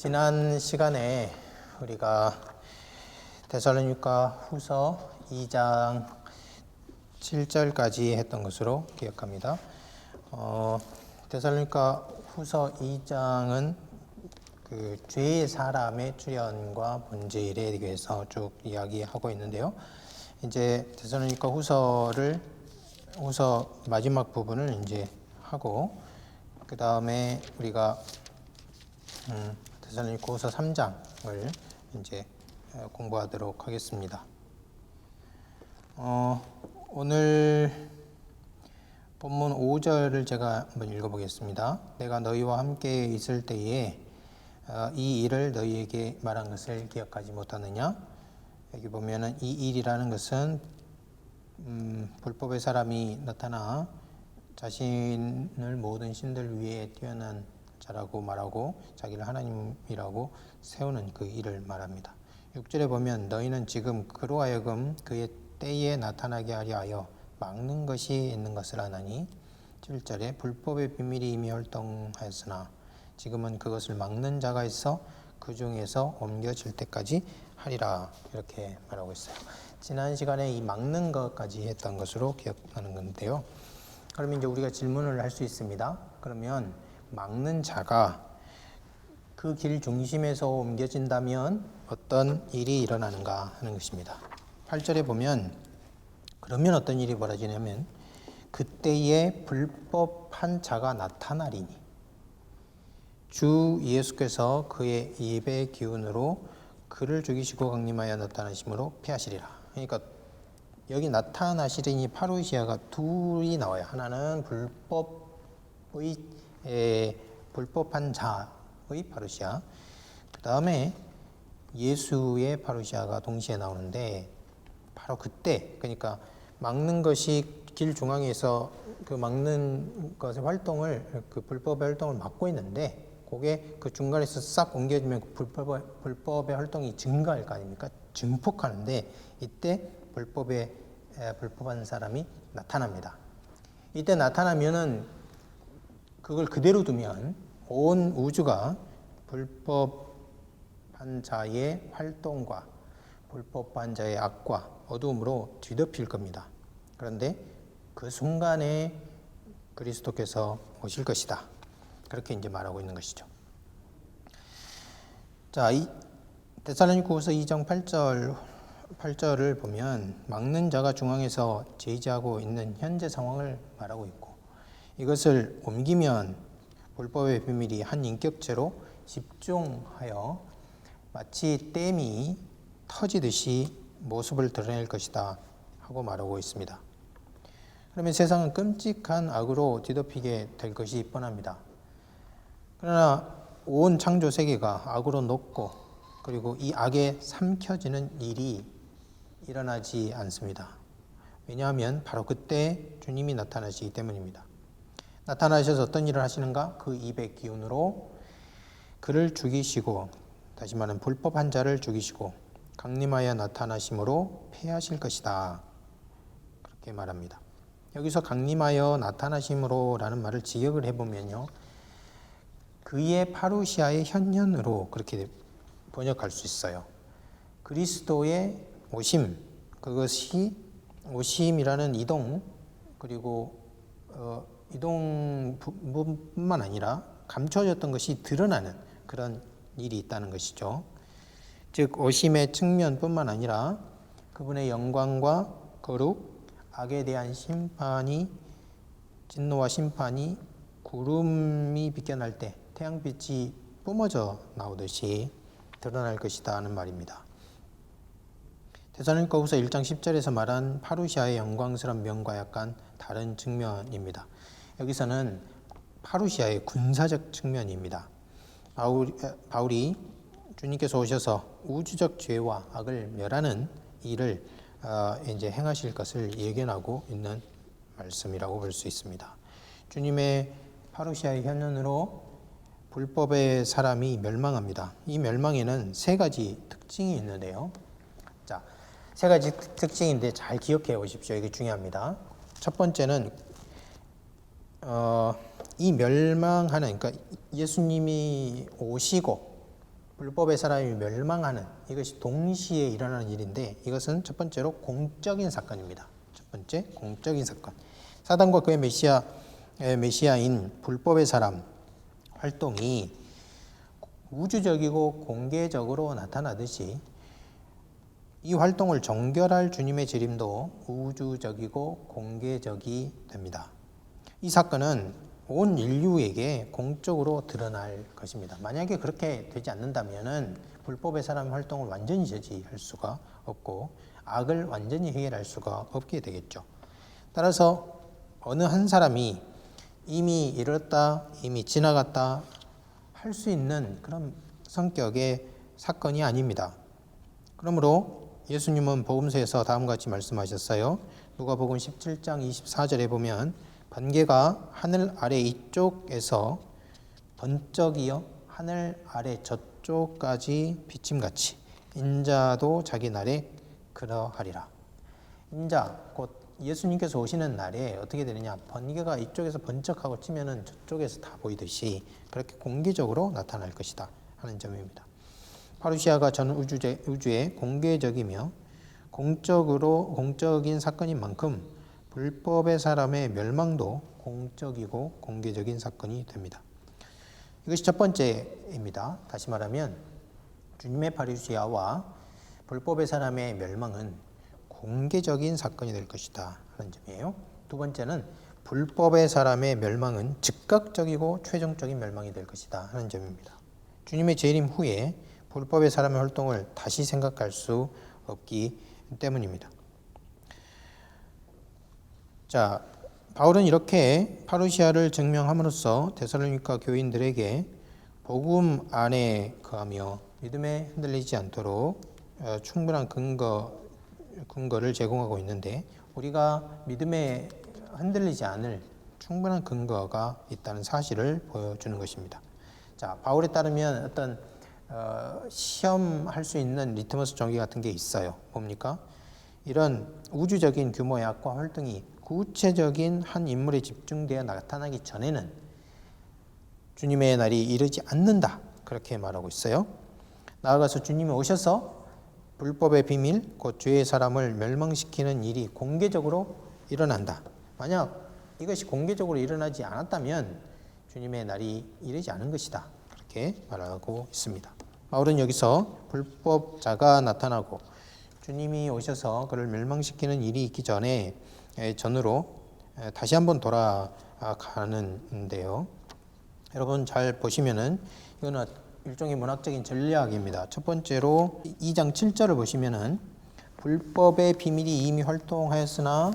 지난 시간에 우리가 데살로니가 후서 2장 7절까지 했던 것으로 기억합니다. 데살로니가 후서 2장은 그 죄의 사람의 출현과 본질에 대해서 쭉 이야기하고 있는데요. 이제 데살로니가 후서 마지막 부분을 이제 하고 그 다음에 우리가 데살로니가 후서 3장을 이제 공부하도록 하겠습니다. 오늘 본문 5절을 제가 한번 읽어보겠습니다. 내가 너희와 함께 있을 때에 이 일을 너희에게 말한 것을 기억하지 못하느냐? 여기 보면은 이 일이라는 것은 불법의 사람이 나타나 자신을 모든 신들 위에 뛰어난 자라고 말하고 자기를 하나님이라고 세우는 그 일을 말합니다. 6절에 보면 너희는 지금 그로 하여금 그의 때에 나타나게 하려 하여 막는 것이 있는 것을 아나니 7절에 불법의 비밀이 이미 활동하였으나 지금은 그것을 막는 자가 있어 그 중에서 옮겨질 때까지 하리라 이렇게 말하고 있어요. 지난 시간에 이 막는 것까지 했던 것으로 기억하는 건데요. 그러면 이제 우리가 질문을 할 수 있습니다. 그러면 막는 자가 그 길 중심에서 옮겨진다면 어떤 일이 일어나는가 하는 것입니다. 8절에 보면 그러면 어떤 일이 벌어지냐면 그때에 불법한 자가 나타나리니 주 예수께서 그의 입의 기운으로 그를 죽이시고 강림하여 나타나심으로 피하시리라. 그러니까 여기 나타나시리니 파루시아가 둘이 나와요. 하나는 불법한 자의 파루시아, 그 다음에 예수의 파루시아가 동시에 나오는데 바로 그때, 그러니까 막는 것이 길 중앙에서 그 막는 것의 활동을, 그 불법의 활동을 막고 있는데 그게 그 중간에서 싹 옮겨지면 불법의 활동이 증가할 거 아닙니까? 증폭하는데 이때 불법한 사람이 나타납니다. 이때 나타나면은 그걸 그대로 두면 온 우주가 불법한 자의 활동과 불법한 자의 악과 어두움으로 뒤덮일 겁니다. 그런데 그 순간에 그리스도께서 오실 것이다. 그렇게 이제 말하고 있는 것이죠. 자, 이 데살로니가후서 2장 8절을 보면 막는 자가 중앙에서 제지하고 있는 현재 상황을 말하고 있고 이것을 옮기면 불법의 비밀이 한 인격체로 집중하여 마치 댐이 터지듯이 모습을 드러낼 것이다 하고 말하고 있습니다. 그러면 세상은 끔찍한 악으로 뒤덮이게 될 것이 뻔합니다. 그러나 온 창조 세계가 악으로 녹고 그리고 이 악에 삼켜지는 일이 일어나지 않습니다. 왜냐하면 바로 그때 주님이 나타나시기 때문입니다. 나타나셔서 어떤 일을 하시는가? 그 입의 기운으로 그를 죽이시고, 다시 말하면 불법한 자를 죽이시고 강림하여 나타나심으로 패하실 것이다. 그렇게 말합니다. 여기서 강림하여 나타나심으로 라는 말을 지역을 해보면요, 그의 파루시아의 현현으로 그렇게 번역할 수 있어요. 그리스도의 오심, 그것이 오심이라는 이동, 그리고 이동뿐만 아니라 감춰졌던 것이 드러나는 그런 일이 있다는 것이죠. 즉 오심의 측면뿐만 아니라 그분의 영광과 거룩, 악에 대한 심판이, 진노와 심판이 구름이 비껴날 때 태양빛이 뿜어져 나오듯이 드러날 것이다 하는 말입니다. 데살로니가후서 1장 10절에서 말한 파루시아의 영광스러운 면과 약간 다른 측면입니다. 여기서는 파루시아의 군사적 측면입니다. 바울이 주님께서 오셔서 우주적 죄와 악을 멸하는 일을 이제 행하실 것을 예견하고 있는 말씀이라고 볼 수 있습니다. 주님의 파루시아의 현현으로 불법의 사람이 멸망합니다. 이 멸망에는 세 가지 특징이 있는데요. 자, 세 가지 특징인데 잘 기억해 오십시오. 이게 중요합니다. 첫 번째는 이 멸망하는, 그러니까 예수님이 오시고 불법의 사람이 멸망하는, 이것이 동시에 일어나는 일인데, 이것은 첫 번째로 공적인 사건입니다. 첫 번째, 공적인 사건. 사단과 그의 메시아인 불법의 사람 활동이 우주적이고 공개적으로 나타나듯이 이 활동을 정결할 주님의 재림도 우주적이고 공개적이 됩니다. 이 사건은 온 인류에게 공적으로 드러날 것입니다. 만약에 그렇게 되지 않는다면 불법의 사람 활동을 완전히 저지할 수가 없고 악을 완전히 해결할 수가 없게 되겠죠. 따라서 어느 한 사람이 이미 이뤘다, 이미 지나갔다 할 수 있는 그런 성격의 사건이 아닙니다. 그러므로 예수님은 복음서에서 다음과 같이 말씀하셨어요. 누가복음 17장 24절에 보면 번개가 하늘 아래 이쪽에서 번쩍이어 하늘 아래 저쪽까지 비침같이 인자도 자기 날에 그러하리라. 인자 곧 예수님께서 오시는 날에 어떻게 되느냐, 번개가 이쪽에서 번쩍하고 치면은 저쪽에서 다 보이듯이 그렇게 공개적으로 나타날 것이다 하는 점입니다. 파루시아가 전 우주의 공개적이며 공적인 사건인 만큼 불법의 사람의 멸망도 공적이고 공개적인 사건이 됩니다. 이것이 첫 번째입니다. 다시 말하면 주님의 파루시아와 불법의 사람의 멸망은 공개적인 사건이 될 것이다 하는 점이에요. 두 번째는 불법의 사람의 멸망은 즉각적이고 최종적인 멸망이 될 것이다 하는 점입니다. 주님의 재림 후에 불법의 사람의 활동을 다시 생각할 수 없기 때문입니다. 자, 바울은 이렇게 파루시아를 증명함으로써 데살로니가 교인들에게 복음 안에 거하며 믿음에 흔들리지 않도록 충분한 근거를 제공하고 있는데, 우리가 믿음에 흔들리지 않을 충분한 근거가 있다는 사실을 보여주는 것입니다. 자, 바울에 따르면 어떤 시험할 수 있는 리트머스 종이 같은 게 있어요. 뭡니까? 이런 우주적인 규모의 악과 활동이 구체적인 한 인물에 집중되어 나타나기 전에는 주님의 날이 이르지 않는다, 그렇게 말하고 있어요. 나아가서 주님이 오셔서 불법의 비밀, 곧 죄의 사람을 멸망시키는 일이 공개적으로 일어난다. 만약 이것이 공개적으로 일어나지 않았다면 주님의 날이 이르지 않은 것이다, 그렇게 말하고 있습니다. 바울은 여기서 불법자가 나타나고 주님이 오셔서 그를 멸망시키는 일이 있기 전으로 다시 한번 돌아가는데요. 여러분 잘 보시면은 이거는 일종의 문학적인 전략입니다. 첫 번째로 2장 7절을 보시면은 불법의 비밀이 이미 활동하였으나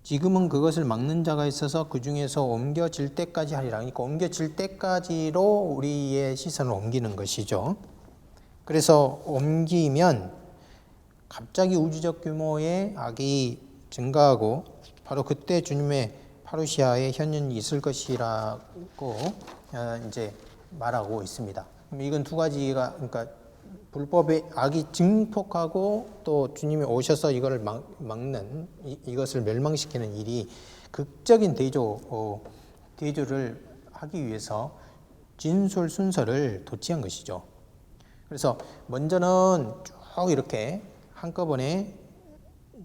지금은 그것을 막는 자가 있어서 그 중에서 옮겨질 때까지 하리라. 그러니까 옮겨질 때까지로 우리의 시선을 옮기는 것이죠. 그래서 옮기면 갑자기 우주적 규모의 악이 증가하고 바로 그때 주님의 파루시아의 현현이 있을 것이라고 이제 말하고 있습니다. 이건 두 가지가, 그러니까 불법의 악이 증폭하고 또 주님이 오셔서 이거를 막는, 이것을 멸망시키는 일이 극적인 대조를 하기 위해서 진술 순서를 도취한 것이죠. 그래서 먼저는 쭉 이렇게 한꺼번에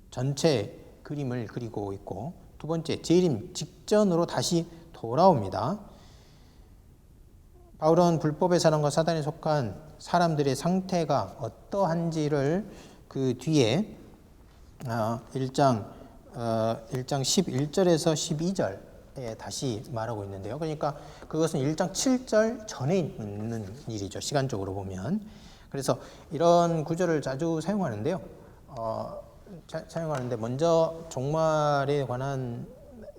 전체 그림을 그리고 있고, 두 번째 재림 직전으로 다시 돌아옵니다. 바울은 불법의 사람과 사단에 속한 사람들의 상태가 어떠한지를 그 뒤에 1장 11절에서 12절에 다시 말하고 있는데요. 그러니까 그것은 1장 7절 전에 있는 일이죠, 시간적으로 보면. 그래서 이런 구절을 자주 사용하는데요. 사용하는데 먼저 종말에 관한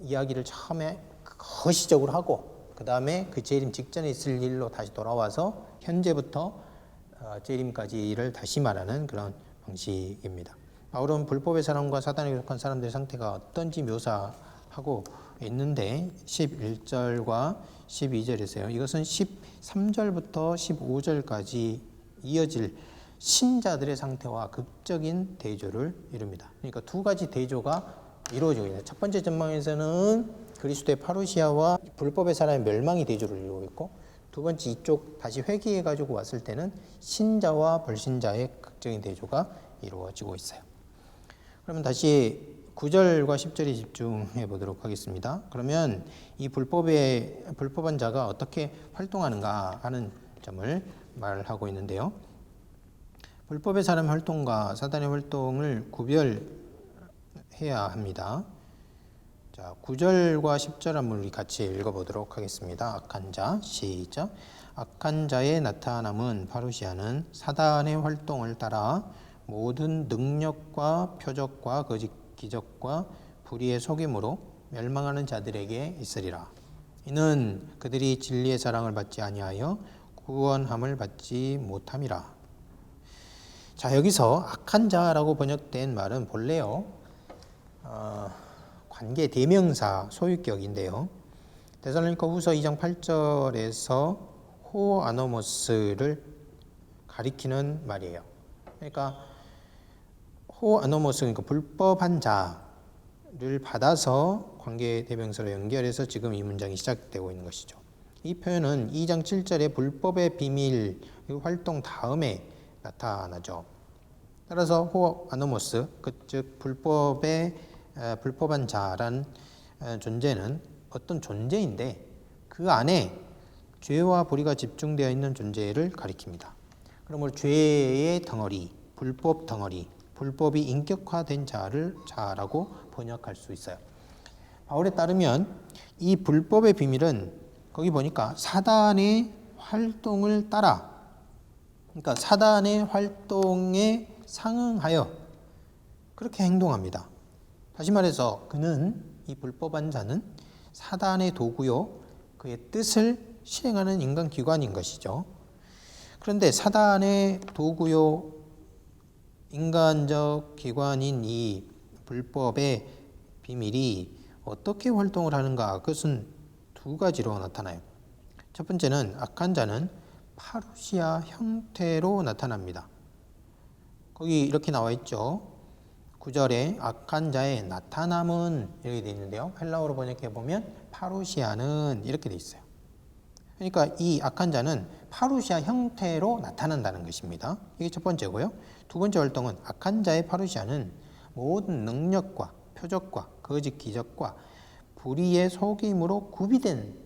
이야기를 처음에 거시적으로 하고, 그 다음에 그 재림 직전에 있을 일로 다시 돌아와서 현재부터 재림까지를 다시 말하는 그런 방식입니다. 바울은 불법의 사람과 사단에 속한 사람들의 상태가 어떤지 묘사하고 있는데 11절과 12절에서요. 이것은 13절부터 15절까지 이어질 신자들의 상태와 극적인 대조를 이룹니다. 그러니까 두 가지 대조가 이루어지고 있는, 첫 번째 전망에서는 그리스도의 파루시아와 불법의 사람의 멸망이 대조를 이루고 있고, 두 번째 이쪽 다시 회귀해 가지고 왔을 때는 신자와 불신자의 극적인 대조가 이루어지고 있어요. 그러면 다시 9절과 10절에 집중해 보도록 하겠습니다. 그러면 이 불법한 자가 어떻게 활동하는가 하는 점을 말하고 있는데요. 불법의 사람 활동과 사단의 활동을 구별해야 합니다. 자, 9절과 10절 한번 우리 같이 읽어보도록 하겠습니다. 악한 자, 시작. 악한 자의 나타남은 파루시아는 사단의 활동을 따라 모든 능력과 표적과 거짓 기적과 불의의 속임으로 멸망하는 자들에게 있으리라. 이는 그들이 진리의 사랑을 받지 아니하여 구원함을 받지 못함이라. 자, 여기서 악한 자라고 번역된 말은 본래요 관계 대명사 소유격인데요. 데살로니가후서 2장 8절에서 호아노모스를 가리키는 말이에요. 그러니까 호아노모스, 그러니까 불법한 자를 받아서 관계 대명사로 연결해서 지금 이 문장이 시작되고 있는 것이죠. 이 표현은 2장 7절의 불법의 비밀 활동 다음에 나타나죠. 따라서 호아노모스, 즉 불법한 자란 존재는 어떤 존재인데 그 안에 죄와 불의가 집중되어 있는 존재를 가리킵니다. 그러므로 죄의 덩어리, 불법 덩어리, 불법이 인격화된 자라고 번역할 수 있어요. 바울에 따르면 이 불법의 비밀은 거기 보니까 사단의 활동을 따라, 그러니까 사단의 활동에 상응하여 그렇게 행동합니다. 다시 말해서 이 불법한 자는 사단의 도구요, 그의 뜻을 실행하는 인간기관인 것이죠. 그런데 사단의 도구요, 인간적 기관인 이 불법의 비밀이 어떻게 활동을 하는가? 그것은 두 가지로 나타나요. 첫 번째는 악한 자는 파루시아 형태로 나타납니다. 거기 이렇게 나와 있죠. 9절에 악한 자의 나타남은 이렇게 되어 있는데요. 헬라어로 번역해 보면 파루시아는 이렇게 되어 있어요. 그러니까 이 악한 자는 파루시아 형태로 나타난다는 것입니다. 이게 첫 번째고요. 두 번째 활동은 악한 자의 파루시아는 모든 능력과 표적과 거짓 기적과 불의의 속임으로 구비된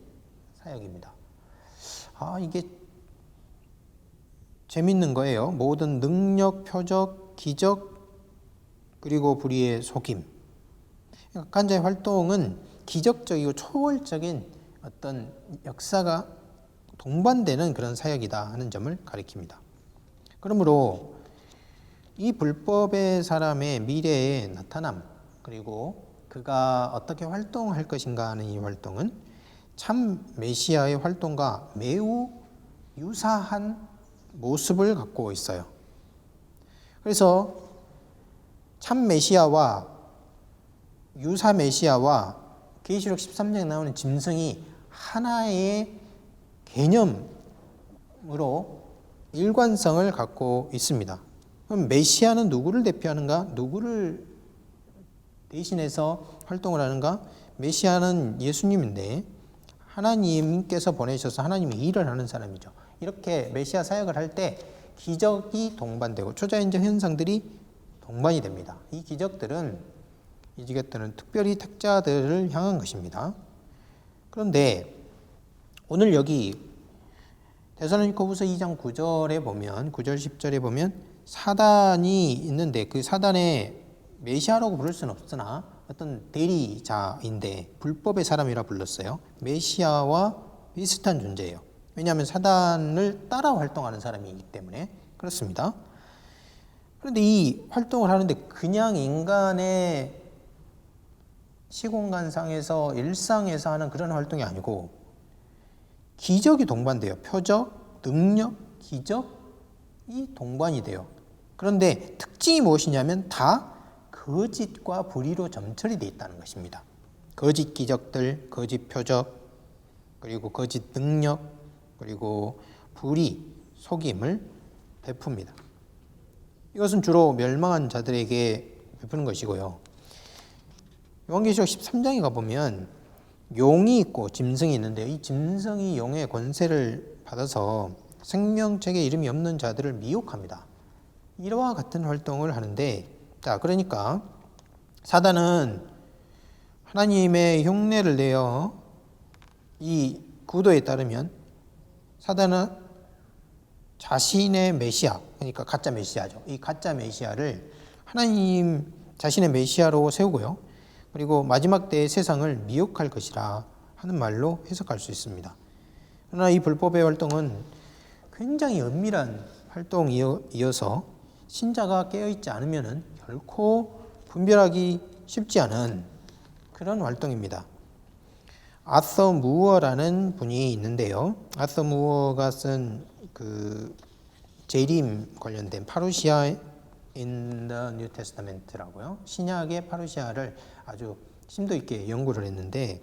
사역입니다. 이게 재밌는 거예요. 모든 능력, 표적, 기적, 그리고 불의의 속임. 악한 자의 활동은 기적적이고 초월적인 어떤 역사가 동반되는 그런 사역이다 하는 점을 가리킵니다. 그러므로 이 불법의 사람의 미래의 나타남, 그리고 그가 어떻게 활동할 것인가 하는 이 활동은 참 메시아의 활동과 매우 유사한 모습을 갖고 있어요. 그래서 참 메시아와 유사 메시아와 계시록 13장에 나오는 짐승이 하나의 개념으로 일관성을 갖고 있습니다. 그럼 메시아는 누구를 대표하는가? 누구를 대신해서 활동을 하는가? 메시아는 예수님인데 하나님께서 보내셔서 하나님이 일을 하는 사람이죠. 이렇게 메시아 사역을 할 때 기적이 동반되고 초자연적 현상들이 동반이 됩니다. 이 기적들은 특별히 택자들을 향한 것입니다. 그런데 오늘 여기 데살로니가후서 2장 9절에 보면 9절 10절에 보면 사단이 있는데 그 사단의 메시아라고 부를 수는 없으나 어떤 대리자인데 불법의 사람이라 불렀어요. 메시아와 비슷한 존재예요. 왜냐하면 사단을 따라 활동하는 사람이기 때문에 그렇습니다. 그런데 이 활동을 하는데 그냥 인간의 시공간상에서 일상에서 하는 그런 활동이 아니고 기적이 동반돼요. 표적, 능력, 기적이 동반이 돼요. 그런데 특징이 무엇이냐면 다 거짓과 불의로 점철이 되어 있다는 것입니다. 거짓 기적들, 거짓 표적, 그리고 거짓 능력, 그리고 불의, 속임을 베풉니다. 이것은 주로 멸망한 자들에게 베푸는 것이고요. 요한계시록 13장에 가보면 용이 있고 짐승이 있는데 이 짐승이 용의 권세를 받아서 생명책에 이름이 없는 자들을 미혹합니다. 이와 같은 활동을 하는데, 자, 그러니까 사단은 하나님의 흉내를 내어 이 구도에 따르면 사단은 자신의 메시아, 그러니까 가짜 메시아죠. 이 가짜 메시아를 하나님 자신의 메시아로 세우고요. 그리고 마지막 때의 세상을 미혹할 것이라 하는 말로 해석할 수 있습니다. 그러나 이 불법의 활동은 굉장히 은밀한 활동이어서 신자가 깨어있지 않으면 결코 분별하기 쉽지 않은 그런 활동입니다. 아서 무어라는 분이 있는데요. 아서 무어가 쓴 그 재림 관련된 파루시아 in the New Testament라고요. 신약의 파루시아를 아주 심도 있게 연구를 했는데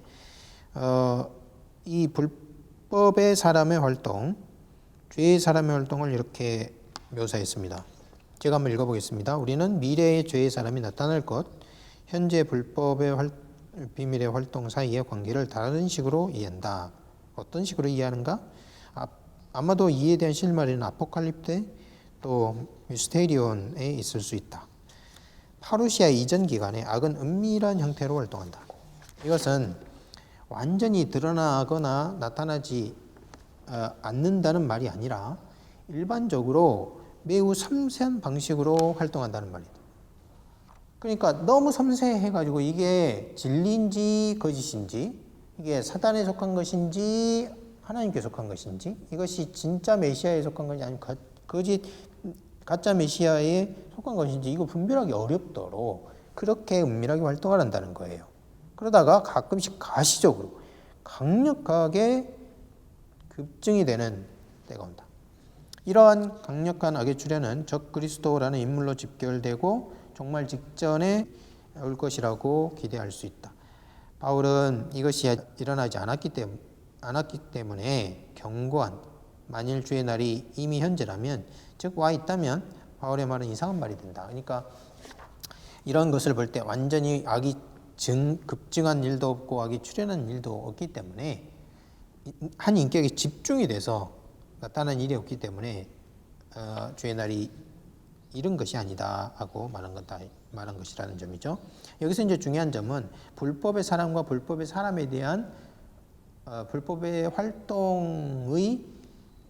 이 불법의 사람의 활동, 죄의 사람의 활동을 이렇게 묘사했습니다. 제가 한번 읽어보겠습니다. 우리는 미래의 죄의 사람이 나타날 것, 현재 불법의 비밀의 활동 사이의 관계를 다른 식으로 이해한다. 어떤 식으로 이해하는가? 아마도 이에 대한 실마리는 아포칼립테 또 미스테리온에 있을 수 있다. 파루시아 이전 기간에 악은 은밀한 형태로 활동한다. 이것은 완전히 드러나거나 나타나지 않는다는 말이 아니라 일반적으로 매우 섬세한 방식으로 활동한다는 말이다. 그러니까 너무 섬세해가지고 이게 진리인지 거짓인지, 이게 사단에 속한 것인지 하나님께 속한 것인지, 이것이 진짜 메시아에 속한 것인지 아니면 거짓 가짜 메시아에 속한 것인지 이거 분별하기 어렵도록 그렇게 은밀하게 활동을 한다는 거예요. 그러다가 가끔씩 가시적으로 강력하게 급증이 되는 때가 온다. 이러한 강력한 악의 출현은 적 그리스도라는 인물로 집결되고 종말 직전에 올 것이라고 기대할 수 있다. 바울은 이것이 일어나지 않았기 때문에 경고한, 만일 주의 날이 이미 현재라면, 즉 와 있다면 바울의 말은 이상한 말이 된다. 그러니까 이런 것을 볼 때 완전히 악이 급증한 일도 없고 악이 출현한 일도 없기 때문에 한 인격에 집중이 돼서 나타난 일이 없기 때문에 주의 날이 이런 것이 아니다 하고 말한 것이라는 점이죠. 여기서 이제 중요한 점은 불법의 사람과 불법의 사람에 대한 불법의 활동의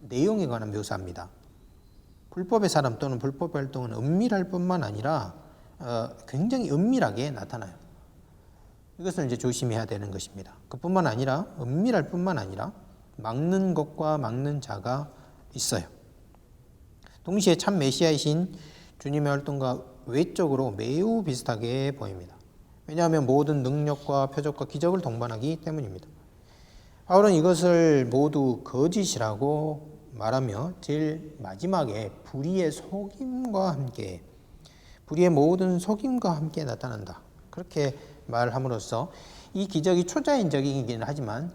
내용에 관한 묘사입니다. 불법의 사람 또는 불법의 활동은 은밀할 뿐만 아니라 굉장히 은밀하게 나타나요. 이것을 이제 조심해야 되는 것입니다. 그뿐만 아니라 은밀할 뿐만 아니라 막는 것과 막는 자가 있어요. 동시에 참 메시아이신 주님의 활동과 외적으로 매우 비슷하게 보입니다. 왜냐하면 모든 능력과 표적과 기적을 동반하기 때문입니다. 바울은 이것을 모두 거짓이라고 말하며 제일 마지막에 불의의 모든 속임과 함께 나타난다. 그렇게 말함으로써 이 기적이 초자연적이긴 하지만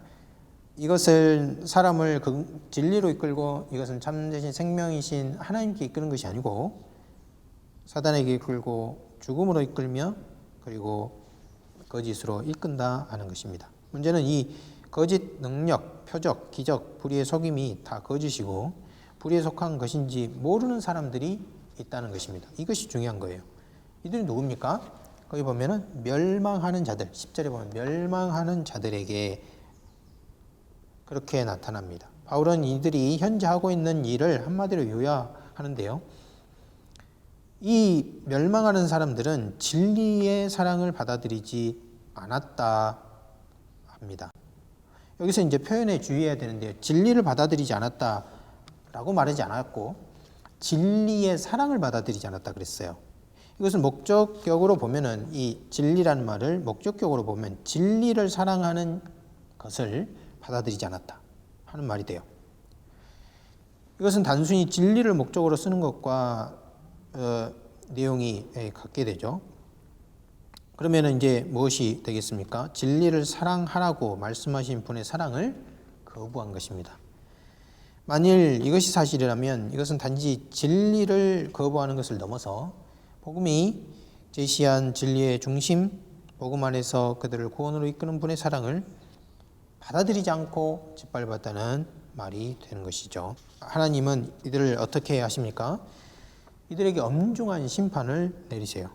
이것을 사람을 진리로 이끌고 이것은 참되신 생명이신 하나님께 이끄는 것이 아니고 사단에게 이끌고 죽음으로 이끌며 그리고 거짓으로 이끈다 하는 것입니다. 문제는 이 거짓 능력, 표적, 기적, 불의의 속임이 다 거짓이고 불의에 속한 것인지 모르는 사람들이 있다는 것입니다. 이것이 중요한 거예요. 이들이 누굽니까? 거기 보면은 멸망하는 자들, 10절에 보면 멸망하는 자들에게 그렇게 나타납니다. 바울은 이들이 현재 하고 있는 일을 한마디로 요약하는데요. 이 멸망하는 사람들은 진리의 사랑을 받아들이지 않았다 합니다. 여기서 이제 표현에 주의해야 되는데요. 진리를 받아들이지 않았다라고 말하지 않았고 진리의 사랑을 받아들이지 않았다 그랬어요. 이것은 목적격으로 보면은 이 진리라는 말을 목적격으로 보면 진리를 사랑하는 것을 받아들이지 않았다 하는 말이 돼요. 이것은 단순히 진리를 목적으로 쓰는 것과 내용이 같게 되죠. 그러면 이제 무엇이 되겠습니까? 진리를 사랑하라고 말씀하신 분의 사랑을 거부한 것입니다. 만일 이것이 사실이라면 이것은 단지 진리를 거부하는 것을 넘어서 복음이 제시한 진리의 중심, 복음 안에서 그들을 구원으로 이끄는 분의 사랑을 받아들이지 않고 짓밟았다는 말이 되는 것이죠. 하나님은 이들을 어떻게 하십니까? 이들에게 엄중한 심판을 내리세요.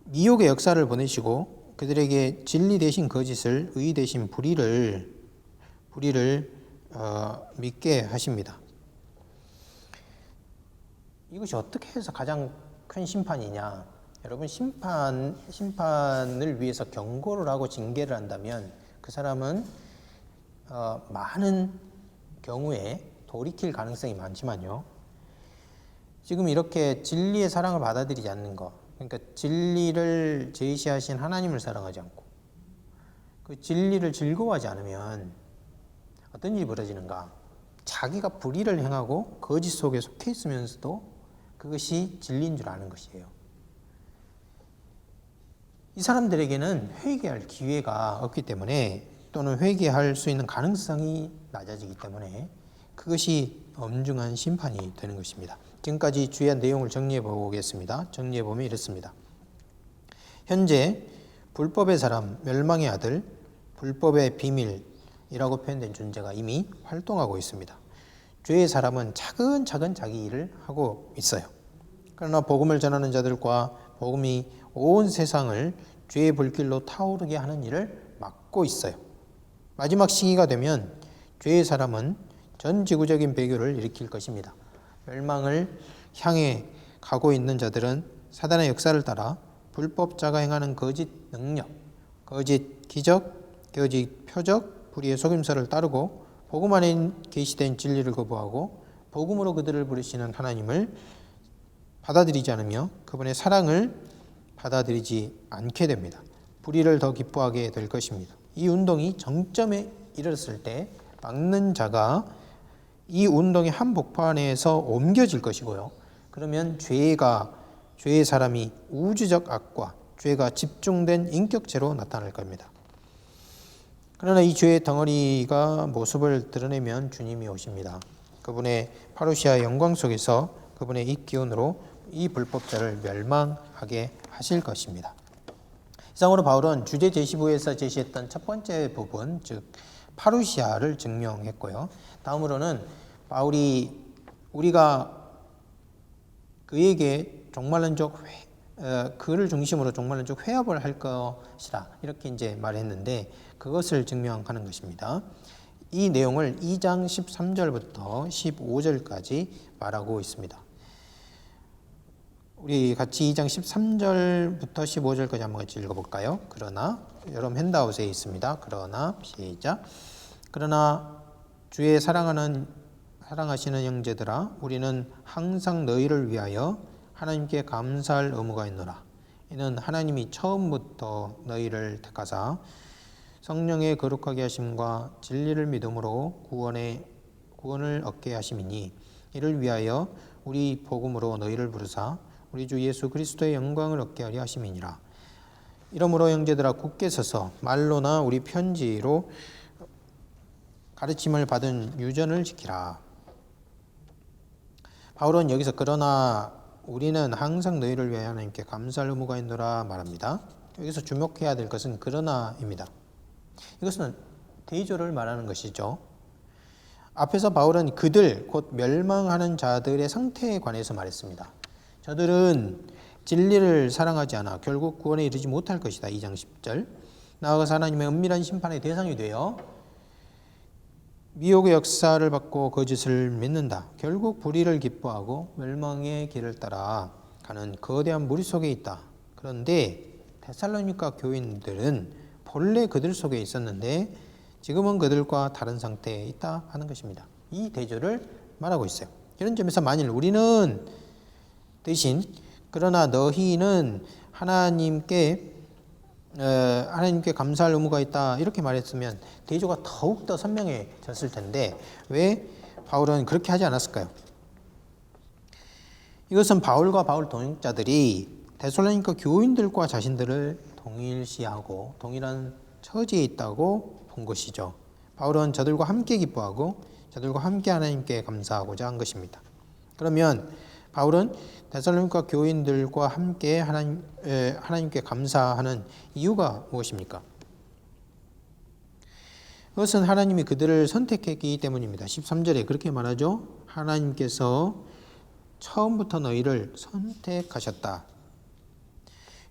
미혹의 역사를 보내시고 그들에게 진리 대신 거짓을, 의 대신 불의를 믿게 하십니다. 이것이 어떻게 해서 가장 큰 심판이냐? 여러분, 심판을 위해서 경고를 하고 징계를 한다면 그 사람은 많은 경우에 돌이킬 가능성이 많지만요. 지금 이렇게 진리의 사랑을 받아들이지 않는 것, 그러니까 진리를 제시하신 하나님을 사랑하지 않고 그 진리를 즐거워하지 않으면 어떤 일이 벌어지는가? 자기가 불의를 행하고 거짓 속에 속해 있으면서도 그것이 진리인 줄 아는 것이에요. 이 사람들에게는 회개할 기회가 없기 때문에, 또는 회개할 수 있는 가능성이 낮아지기 때문에 그것이 엄중한 심판이 되는 것입니다. 지금까지 주의 내용을 정리해 보겠습니다. 정리해 보면 이렇습니다. 현재 불법의 사람, 멸망의 아들, 불법의 비밀이라고 표현된 존재가 이미 활동하고 있습니다. 죄의 사람은 차근차근 자기 일을 하고 있어요. 그러나 복음을 전하는 자들과 복음이 온 세상을 죄의 불길로 타오르게 하는 일을 막고 있어요. 마지막 시기가 되면 죄의 사람은 전 지구적인 배교를 일으킬 것입니다. 멸망을 향해 가고 있는 자들은 사단의 역사를 따라 불법자가 행하는 거짓 능력, 거짓 기적, 거짓 표적, 불의의 속임수를 따르고 복음 안에 계시된 진리를 거부하고 복음으로 그들을 부르시는 하나님을 받아들이지 않으며 그분의 사랑을 받아들이지 않게 됩니다. 불의를 더 기뻐하게 될 것입니다. 이 운동이 정점에 이르렀을 때 막는 자가 이 운동의 한복판에서 옮겨질 것이고요. 그러면 죄의 사람이 우주적 악과 죄가 집중된 인격체로 나타날 겁니다. 그러나 이 죄의 덩어리가 모습을 드러내면 주님이 오십니다. 그분의 파루시아의 영광 속에서 그분의 이 기운으로 이 불법자를 멸망하게 하실 것입니다. 이상으로 바울은 주제 제시부에서 제시했던 첫 번째 부분, 즉 파루시아를 증명했고요. 다음으로는 바울이 우리가 그에게 종말론적 그를 중심으로 종말론적 회합을 할 것이다, 이렇게 이제 말했는데 그것을 증명하는 것입니다. 이 내용을 2장 13절부터 15절까지 말하고 있습니다. 우리 같이 2장 13절부터 15절까지 한번 같이 읽어볼까요? 그러나, 여러분 핸드아웃에 있습니다. 그러나, 시작. 그러나 주의 사랑하시는 형제들아, 우리는 항상 너희를 위하여 하나님께 감사할 의무가 있노라. 이는 하나님이 처음부터 너희를 택하사 성령의 거룩하게 하심과 진리를 믿음으로 구원을 얻게 하심이니, 이를 위하여 우리 복음으로 너희를 부르사 우리 주 예수 그리스도의 영광을 얻게 하려 하심이니라. 이러므로 형제들아, 굳게 서서 말로나 우리 편지로 가르침을 받은 유전을 지키라. 바울은 여기서 그러나 우리는 항상 너희를 위하여 하나님께 감사할 의무가 있노라 말합니다. 여기서 주목해야 될 것은 그러나입니다. 이것은 대조를 말하는 것이죠. 앞에서 바울은 그들, 곧 멸망하는 자들의 상태에 관해서 말했습니다. 저들은 진리를 사랑하지 않아 결국 구원에 이르지 못할 것이다. 2장 10절. 나아가서 하나님의 은밀한 심판의 대상이 되어 미혹의 역사를 받고 거짓을 믿는다. 결국 불의를 기뻐하고 멸망의 길을 따라 가는 거대한 무리 속에 있다. 그런데 데살로니가 교인들은 본래 그들 속에 있었는데 지금은 그들과 다른 상태에 있다 하는 것입니다. 이 대조를 말하고 있어요. 이런 점에서 만일 우리는 대신 그러나 너희는 하나님께 감사할 의무가 있다, 이렇게 말했으면 대조가 더욱더 선명해졌을 텐데 왜 바울은 그렇게 하지 않았을까요? 이것은 바울과 바울 동역자들이 데살로니가 교인들과 자신들을 동일시하고 동일한 처지에 있다고 본 것이죠. 바울은 저들과 함께 기뻐하고 저들과 함께 하나님께 감사하고자 한 것입니다. 그러면 바울은 데살로니가 교인들과 함께 하나님께 감사하는 이유가 무엇입니까? 그것은 하나님이 그들을 선택했기 때문입니다. 13절에 그렇게 말하죠. 하나님께서 처음부터 너희를 선택하셨다.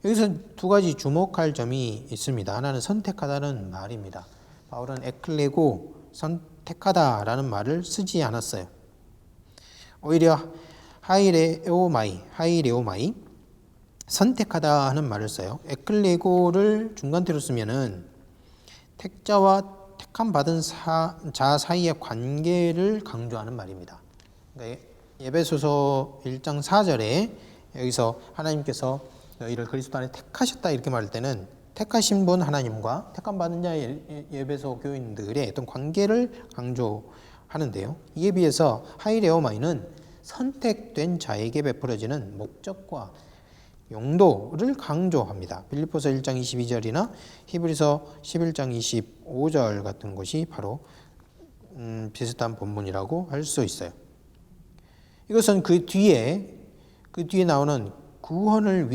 여기서 두 가지 주목할 점이 있습니다. 하나는 선택하다는 말입니다. 바울은 에클레고 선택하다라는 말을 쓰지 않았어요. 오히려 하이레오마이 선택하다 하는 말을 써요. 에클레고를 중간태로 쓰면은 택자와 택함 받은 자 사이의 관계를 강조하는 말입니다. 그러니까 에베소서 1장 4절에 여기서 하나님께서 너희를 그리스도 안에 택하셨다 이렇게 말할 때는 택하신 분 하나님과 택함 받은 자 에베소 교인들의 어떤 관계를 강조하는데요. 이에 비해서 하이레오마이는 선택된 자에게 베풀어지는 목적과 용도를 강조합니다. 빌립보서 1장 22절이나 히브리서 11장 25절 같은 것이 바로 비슷한 본문이라고 할 수 있어요. 이것은 그 뒤에 나오는 구원을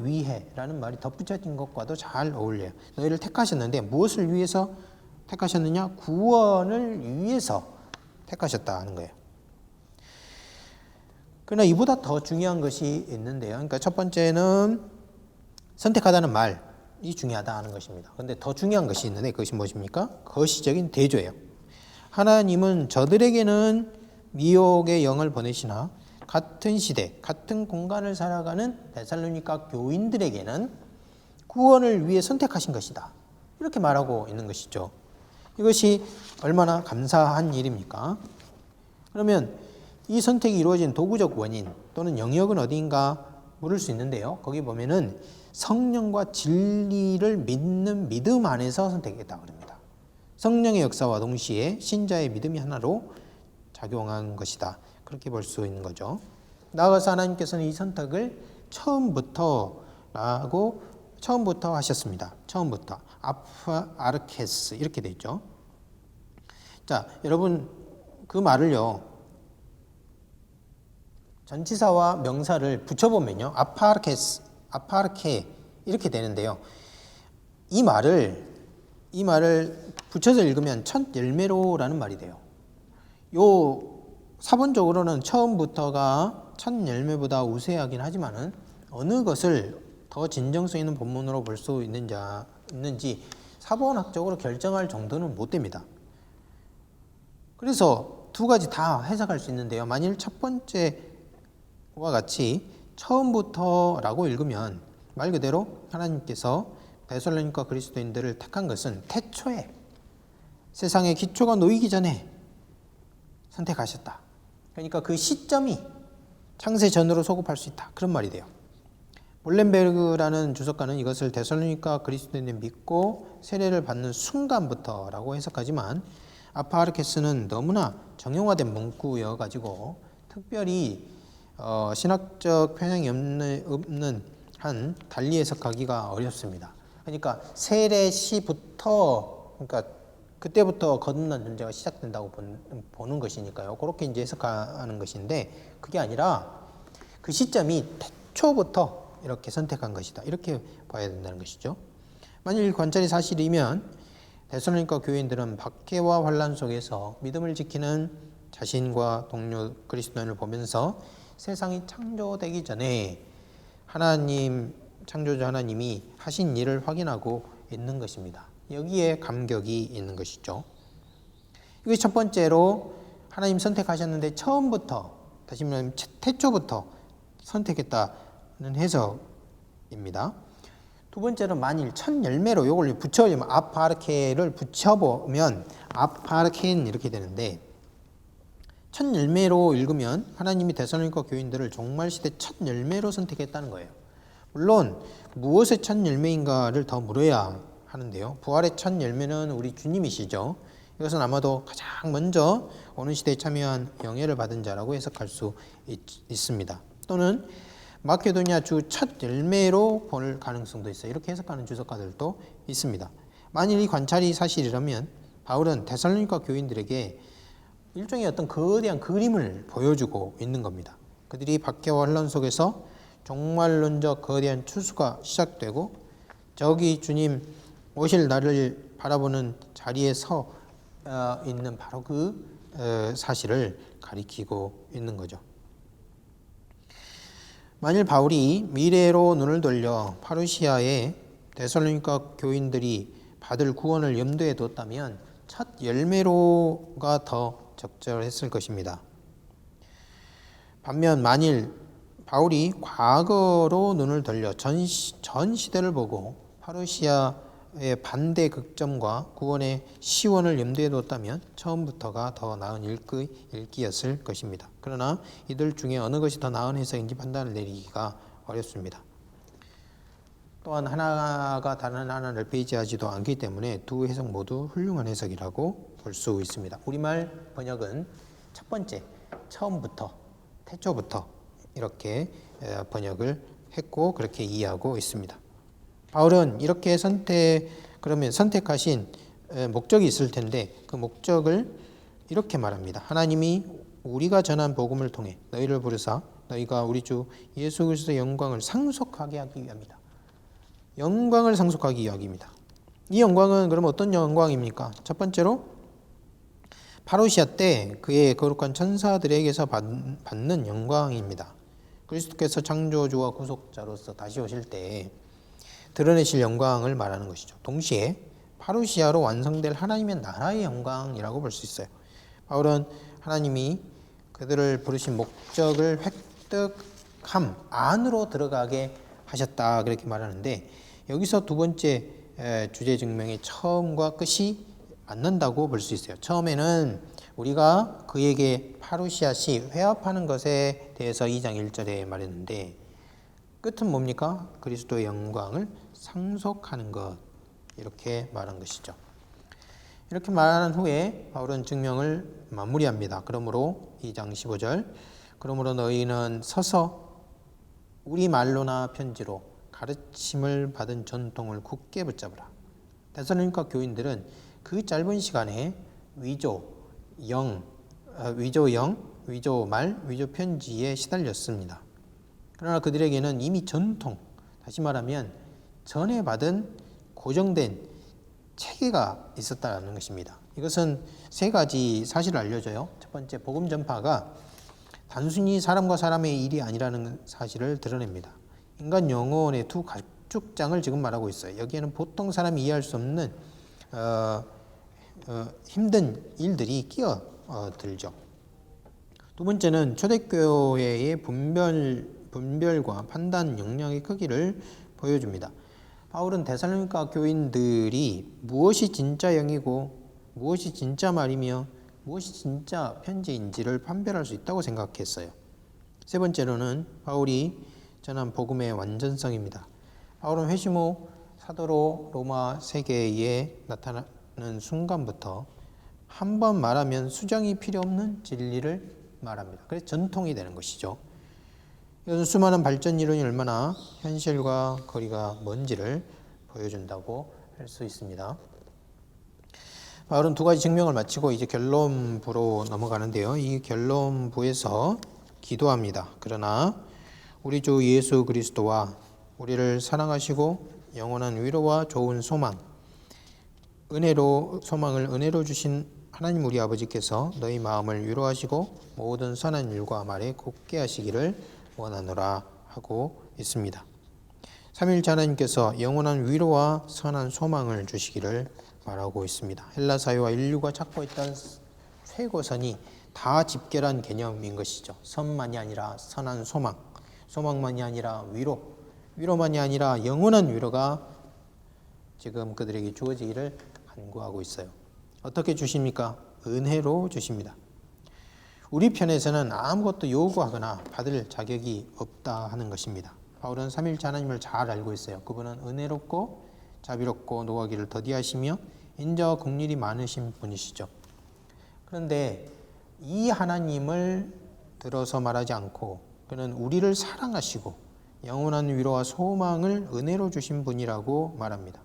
위해라는 말이 덧붙여진 것과도 잘 어울려요. 너희를 택하셨는데 무엇을 위해서 택하셨느냐? 구원을 위해서 택하셨다 하는 거예요. 그러나 이보다 더 중요한 것이 있는데요. 그러니까 첫 번째는 선택하다는 말이 중요하다 하는 것입니다. 그런데 더 중요한 것이 있는데 그것이 무엇입니까? 거시적인 대조예요. 하나님은 저들에게는 미혹의 영을 보내시나 같은 시대, 같은 공간을 살아가는 데살로니가 교인들에게는 구원을 위해 선택하신 것이다. 이렇게 말하고 있는 것이죠. 이것이 얼마나 감사한 일입니까? 그러면 이 선택이 이루어진 도구적 원인 또는 영역은 어디인가 물을 수 있는데요. 거기 보면은 성령과 진리를 믿는 믿음 안에서 선택했다고 합니다. 성령의 역사와 동시에 신자의 믿음이 하나로 작용한 것이다. 그렇게 볼 수 있는 거죠. 나아가서 하나님께서는 이 선택을 처음부터 하셨습니다. 처음부터 아르케스 이렇게 돼 있죠. 자, 여러분 그 말을요. 전치사와 명사를 붙여보면요. 아파르케 이렇게 되는데요. 이 말을 붙여서 읽으면 첫 열매로라는 말이 돼요. 요 사본적으로는 처음부터가 첫 열매보다 우세하긴 하지만은 어느 것을 더 진정성 있는 본문으로 볼 수 있는지 사본학적으로 결정할 정도는 못 됩니다. 그래서 두 가지 다 해석할 수 있는데요. 만일 첫 번째와 같이 처음부터라고 읽으면 말 그대로 하나님께서 데살로니가 그리스도인들을 택한 것은 태초에 세상의 기초가 놓이기 전에 선택하셨다. 그러니까 그 시점이 창세 전으로 소급할 수 있다. 그런 말이 돼요. 몰렌베르그라는 주석가는 이것을 데살로니가 그리스도인을 믿고 세례를 받는 순간부터라고 해석하지만 아파르케스는 너무나 정형화된 문구여 가지고 특별히 신학적 편향이 없는 한 달리 해석하기가 어렵습니다. 그러니까 세례 시부터 그러니까 그때부터 거듭난 존재가 시작된다고 보는 것이니까요. 그렇게 이제 해석하는 것인데 그게 아니라 그 시점이 태초부터 이렇게 선택한 것이다. 이렇게 봐야 된다는 것이죠. 만일 관찰이 사실이면 데살로니가 교인들은 박해와 환난 속에서 믿음을 지키는 자신과 동료 그리스도인을 보면서 세상이 창조되기 전에 하나님 창조자 하나님이 하신 일을 확인하고 있는 것입니다. 여기에 감격이 있는 것이죠. 이것이 첫 번째로 하나님 선택하셨는데 처음부터 다시 말하면 태초부터 선택했다는 해석입니다. 두 번째로 만일 첫 열매로 이걸 붙여보면 아파르케를 붙여보면 아파르켄 이렇게 되는데 첫 열매로 읽으면 하나님이 데살로니가 교인들을 종말 시대 첫 열매로 선택했다는 거예요. 물론 무엇의 첫 열매인가를 더 물어야 하는데요. 부활의 첫 열매는 우리 주님이시죠. 이것은 아마도 가장 먼저 오는 시대에 참여한 영예를 받은 자라고 해석할 수 있습니다. 또는 마케도니아 주 첫 열매로 볼 가능성도 있어요. 이렇게 해석하는 주석가들도 있습니다. 만일 이 관찰이 사실이라면 바울은 데살로니가 교인들에게 일종의 어떤 거대한 그림을 보여주고 있는 겁니다. 그들이 박해와 혼란 속에서 종말론적 거대한 추수가 시작되고 저기 주님 오실 날을 바라보는 자리에 서 있는 바로 그 사실을 가리키고 있는 거죠. 만일 바울이 미래로 눈을 돌려 파루시아의 데살로니가 교인들이 받을 구원을 염두에 뒀다면 첫 열매로가 더 적절했을 것입니다. 반면 만일 바울이 과거로 눈을 돌려 전 시대를 보고 파루시아의 반대 극점과 구원의 시원을 염두에 뒀다면 처음부터가 더 나은 읽기였을 것입니다. 그러나 이들 중에 어느 것이 더 나은 해석인지 판단을 내리기가 어렵습니다. 또한 하나가 다른 하나를 배제하지도 않기 때문에 두 해석 모두 훌륭한 해석이라고 볼 수 있습니다. 우리말 번역은 첫 번째, 처음부터, 태초부터 이렇게 번역을 했고 그렇게 이해하고 있습니다. 바울은 이렇게 선택하신 목적이 있을 텐데 그 목적을 이렇게 말합니다. 하나님이 우리가 전한 복음을 통해 너희를 부르사 너희가 우리 주 예수 그리스도의 영광을 상속하게 하기 위함이다. 영광을 상속하기 위함입니다. 이 영광은 그럼 어떤 영광입니까? 첫 번째로 파루시아 때 그의 거룩한 천사들에게서 받는 영광입니다. 그리스도께서 창조주와 구속자로서 다시 오실 때 드러내실 영광을 말하는 것이죠. 동시에 파루시아로 완성될 하나님의 나라의 영광이라고 볼 수 있어요. 바울은 하나님이 그들을 부르신 목적을 획득함 안으로 들어가게 하셨다 그렇게 말하는데 여기서 두 번째 주제 증명의 처음과 끝이 맞는다고 볼 수 있어요. 처음에는 우리가 그에게 파루시아시 회합하는 것에 대해서 2장 1절에 말했는데 끝은 뭡니까? 그리스도의 영광을 상속하는 것 이렇게 말한 것이죠. 이렇게 말한 후에 바울은 증명을 마무리합니다. 그러므로 2장 15절 그러므로 너희는 서서 우리 말로나 편지로 가르침을 받은 전통을 굳게 붙잡으라. 데살로니가 교인들은 그 짧은 시간에 위조 말, 위조 편지에 시달렸습니다. 그러나 그들에게는 이미 전통, 다시 말하면 전에 받은 고정된 체계가 있었다는 것입니다. 이것은 세 가지 사실을 알려줘요. 첫 번째, 복음 전파가 단순히 사람과 사람의 일이 아니라는 사실을 드러냅니다. 인간 영혼의 두 가축장을 지금 말하고 있어요. 여기에는 보통 사람이 이해할 수 없는 힘든 일들이 끼어들죠. 두 번째는 초대교회의 분별과 판단 역량의 크기를 보여줍니다. 바울은 데살로니가 교인들이 무엇이 진짜 영이고 무엇이 진짜 말이며 무엇이 진짜 편지인지를 판별할 수 있다고 생각했어요. 세 번째로는 바울이 전한 복음의 완전성입니다. 바울은 회심 후 사도로 로마 세계에 나타나는 순간부터 한 번 말하면 수정이 필요 없는 진리를 말합니다. 그래서 전통이 되는 것이죠. 이것은 수많은 발전 이론이 얼마나 현실과 거리가 먼지를 보여준다고 할 수 있습니다. 바울은 두 가지 증명을 마치고 이제 결론부로 넘어가는데요. 이 결론부에서 기도합니다. 그러나 우리 주 예수 그리스도와 우리를 사랑하시고 영원한 위로와 좋은 소망을 은혜로 주신 하나님 우리 아버지께서 너희 마음을 위로하시고 모든 선한 일과 말에 굳게 하시기를 원하노라 하고 있습니다. 삼위일체 하나님께서 영원한 위로와 선한 소망을 주시기를 말하고 있습니다. 헬라 사회와 인류가 찾고 있던 최고선이 다 집결한 개념인 것이죠. 선만이 아니라 선한 소망, 소망만이 아니라 위로만이 아니라 영원한 위로가 지금 그들에게 주어지기를 간구하고 있어요. 어떻게 주십니까? 은혜로 주십니다. 우리 편에서는 아무것도 요구하거나 받을 자격이 없다 하는 것입니다. 바울은 삼위일체 하나님을 잘 알고 있어요. 그분은 은혜롭고 자비롭고 노하기를 더디하시며 인자와 긍휼이 많으신 분이시죠. 그런데 이 하나님을 들어서 말하지 않고 그는 우리를 사랑하시고 영원한 위로와 소망을 은혜로 주신 분이라고 말합니다.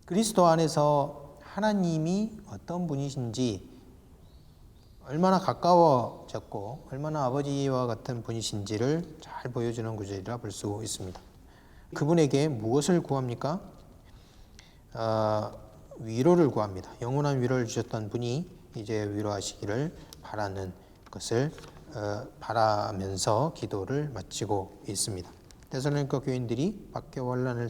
그리스도 안에서 하나님이 어떤 분이신지 얼마나 가까워졌고 얼마나 아버지와 같은 분이신지를 잘 보여주는 구절이라 볼 수 있습니다. 그분에게 무엇을 구합니까? 위로를 구합니다. 영원한 위로를 주셨던 분이 이제 위로하시기를 바라는 것을 바라면서 기도를 마치고 있습니다. 데살로니가 교인들이 박해와 환난을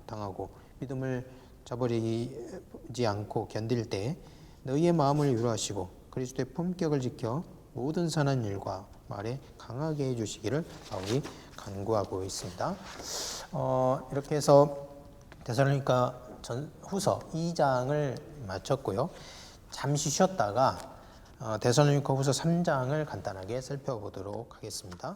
당하고 믿음을 저버리지 않고 견딜 때 너희의 마음을 위로하시고 그리스도의 품격을 지켜 모든 선한 일과 말에 강하게 해주시기를 바울이 간구하고 있습니다. 이렇게 해서 데살로니가 후서 2장을 마쳤고요. 잠시 쉬었다가 데살로니가 후서 3장을 간단하게 살펴보도록 하겠습니다.